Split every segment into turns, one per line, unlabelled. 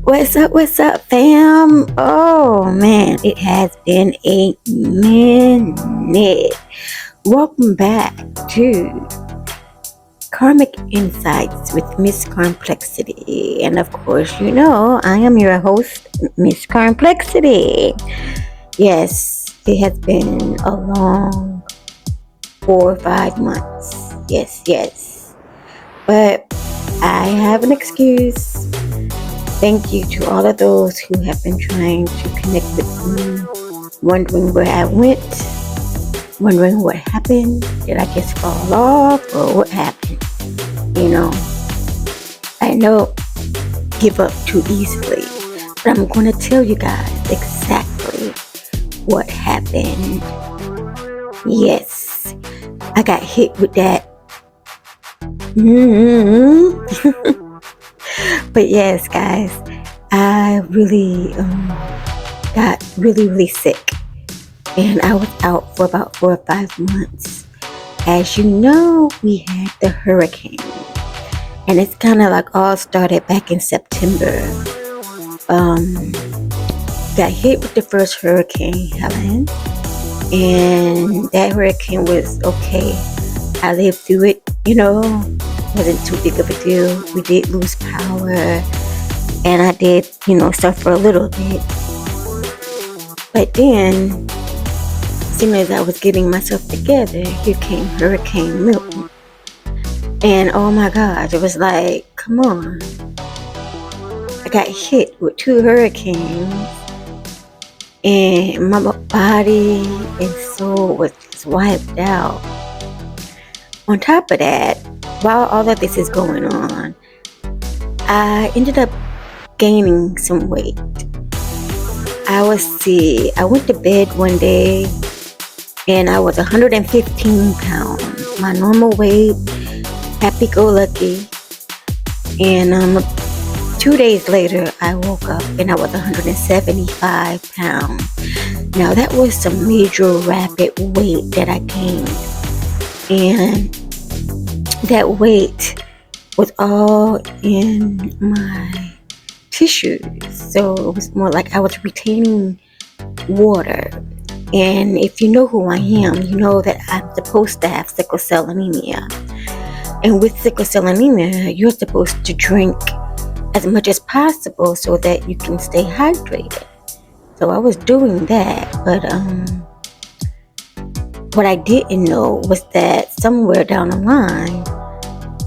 What's up, fam? Oh man, it has been a minute. Welcome back to Karmic Insights with Miss Karmplexity. And of course, you know, I am your host, Miss Karmplexity. Yes, it has been a long 4 or 5 months. Yes. But I have an excuse. Thank you to all of those who have been trying to connect with me, wondering where I went, wondering what happened. Did I just fall off or what happened? You know, I know give up too easily, but I'm going to tell you guys exactly what happened. Yes, I got hit with that. But yes, guys, I really got really sick, and I was out for about 4 or 5 months. As you know, we had the hurricane, and it's kind of like all started back in September. Got hit with the first hurricane, Helen, and that hurricane was okay. I lived through it, you know. Wasn't too big of a deal. We did lose power, and I did, suffer a little bit. But then, as soon as I was getting myself together, here came Hurricane Milton. And oh my God, it was like, come on. I got hit with 2 hurricanes, and my body and soul was just wiped out. On top of that, while all of this is going on, I ended up gaining some weight. I went to bed one day and I was 115 pounds. My normal weight, happy-go-lucky. And 2 days later, I woke up and I was 175 pounds. Now that was some major rapid weight that I gained. And that weight was all in my tissues, so it was more like I was retaining water. And if you know who I am, you know that I'm supposed to have sickle cell anemia. And with sickle cell anemia, you're supposed to drink as much as possible so that you can stay hydrated. So I was doing that, but what I didn't know was that somewhere down the line,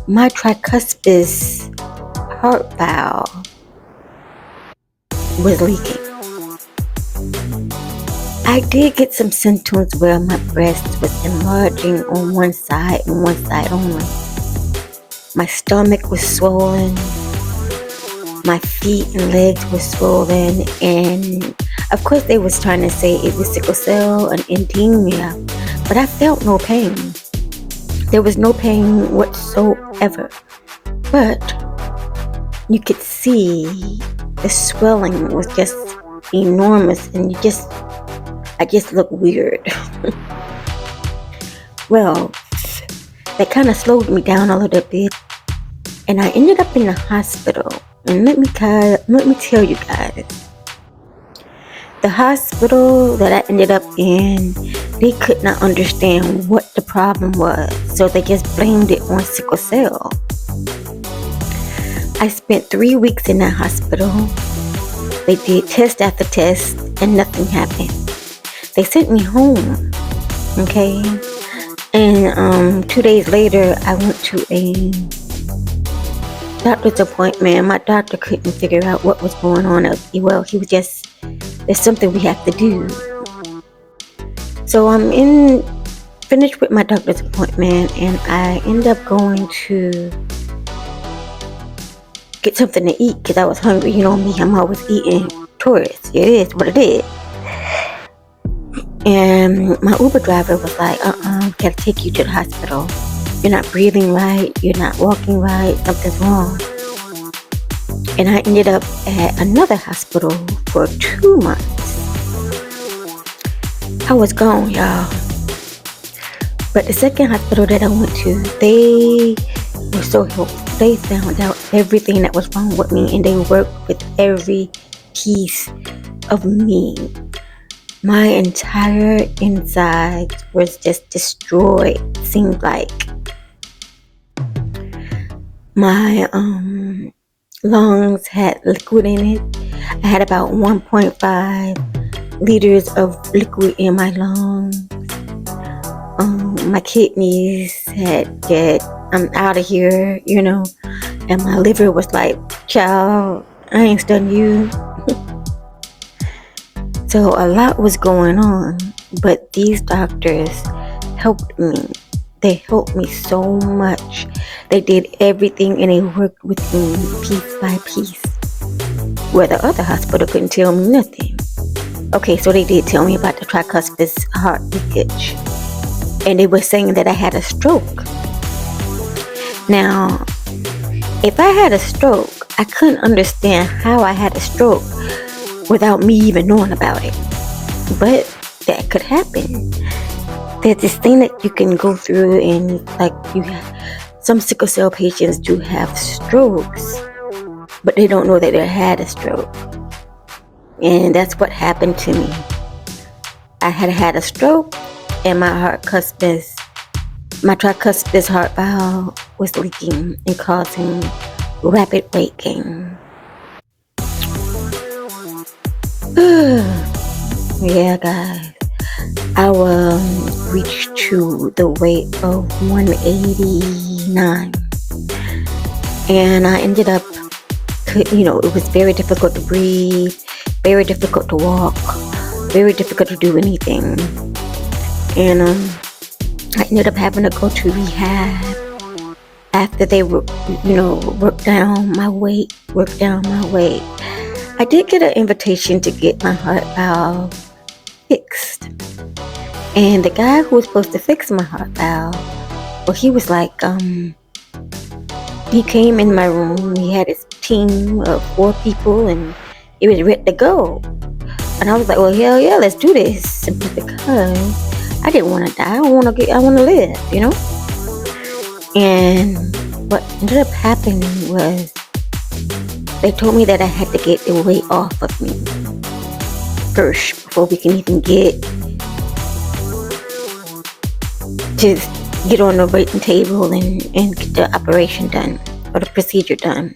my tricuspid heart valve was leaking. I did get some symptoms where my breast was enlarging on one side and one side only. My stomach was swollen. My feet and legs were swollen. And of course they was trying to say it was sickle cell and anemia. But I felt no pain. There was no pain whatsoever. But you could see the swelling was just enormous, and I just looked weird. Well, that kind of slowed me down a little bit, and I ended up in the hospital. And let me tell you guys, the hospital that I ended up in, they could not understand what the problem was, so they just blamed it on sickle cell. I spent 3 weeks in that hospital. They did test after test, and nothing happened. They sent me home, okay? And 2 days later, I went to a doctor's appointment. My doctor couldn't figure out what was going on. Well, he was just, there's something we have to do. So I'm finished with my doctor's appointment, and I end up going to get something to eat because I was hungry. You know me, I'm always eating tourists. It is what it is. And my Uber driver was like, gotta take you to the hospital. You're not breathing right, you're not walking right, something's wrong. And I ended up at another hospital for 2 months. I was gone, y'all. But the second hospital that I went to, they were so helpful. They found out everything that was wrong with me, and they worked with every piece of me. My entire insides was just destroyed. Seemed like my lungs had liquid in it. I had about 1.5 liters of liquid in my lungs. My kidneys had said, I'm out of here, and my liver was like, child, I ain't studying you. So a lot was going on, but these doctors helped me. They helped me so much. They did everything, and they worked with me piece by piece, where the other hospital couldn't tell me nothing. Okay, so they did tell me about the tricuspid heart leakage, and they were saying that I had a stroke. Now, if I had a stroke, I couldn't understand how I had a stroke without me even knowing about it. But that could happen. There's this thing that you can go through, and some sickle cell patients do have strokes, but they don't know that they had a stroke. And that's what happened to me. I had a stroke, and my tricuspid heart valve was leaking and causing rapid weight gain. Yeah, guys, I reached to the weight of 189, and I ended up, it was very difficult to breathe, very difficult to walk, very difficult to do anything, and I ended up having to go to rehab after they worked down my weight. I did get an invitation to get my heart valve fixed. And the guy who was supposed to fix my heart valve, well, he was like, he came in my room. He had his team of 4 people, and he was ready to go. And I was like, well, hell yeah, let's do this. Simply because I didn't want to die. I want to live, And what ended up happening was, they told me that I had to get the weight off of me first before we can even get on the waiting table and get the operation done, or the procedure done.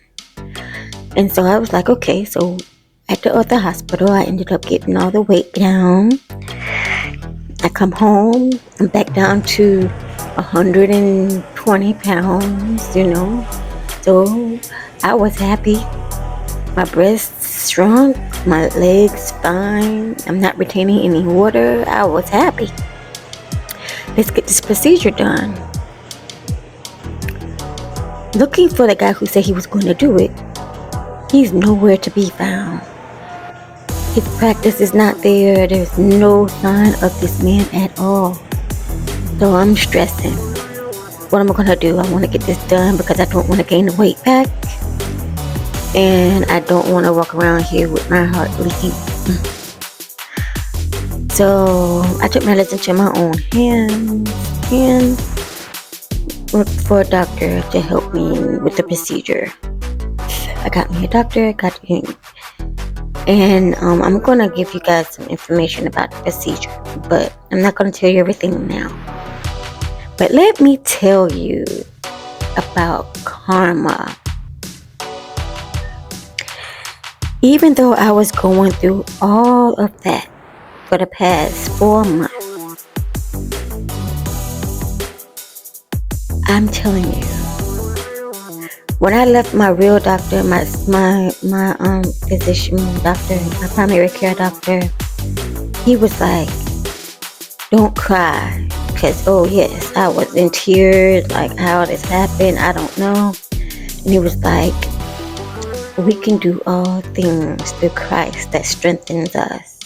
And so I was like, okay. So at the other hospital, I ended up getting all the weight down. I come home, I'm back down to 120 pounds, So I was happy. My breasts shrunk, my legs fine. I'm not retaining any water. I was happy. Let's get this procedure done. Looking for the guy who said he was going to do it. He's nowhere to be found. His practice is not there. There's no sign of this man at all. So I'm stressing. What am I going to do? I want to get this done because I don't want to gain the weight back. And I don't want to walk around here with my heart leaking. So I took matters into my own hands and looked for a doctor to help me with the procedure. I got me a doctor, and I'm going to give you guys some information about the procedure, but I'm not going to tell you everything now. But let me tell you about karma. Even though I was going through all of that for the past 4 months, I'm telling you, when I left my real doctor, my physician doctor, my primary care doctor, he was like, don't cry, because oh yes, I was in tears, like how this happened, I don't know. And he was like, we can do all things through Christ that strengthens us.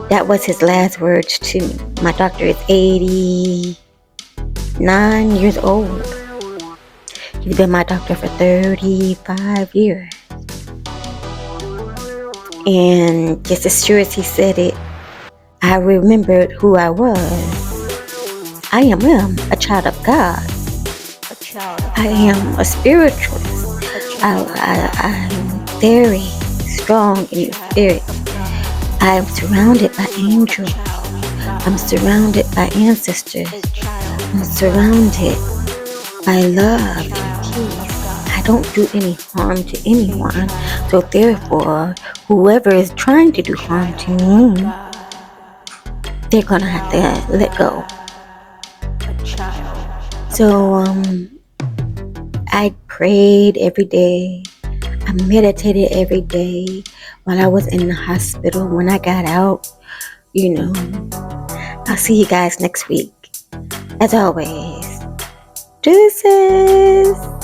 That was his last words to me. My doctor is 89 years old. He's been my doctor for 35 years. And just as sure as he said it, I remembered who I was. I am a child of God. A child of I am a spiritualist. I'm very strong in the spirit. I am surrounded by angels. I'm surrounded by ancestors. I'm surrounded by love and peace. I don't do any harm to anyone. So therefore, whoever is trying to do harm to me, they're gonna have to let go. So I prayed every day. I meditated every day while I was in the hospital. When I got out, I'll see you guys next week. As always, deuces.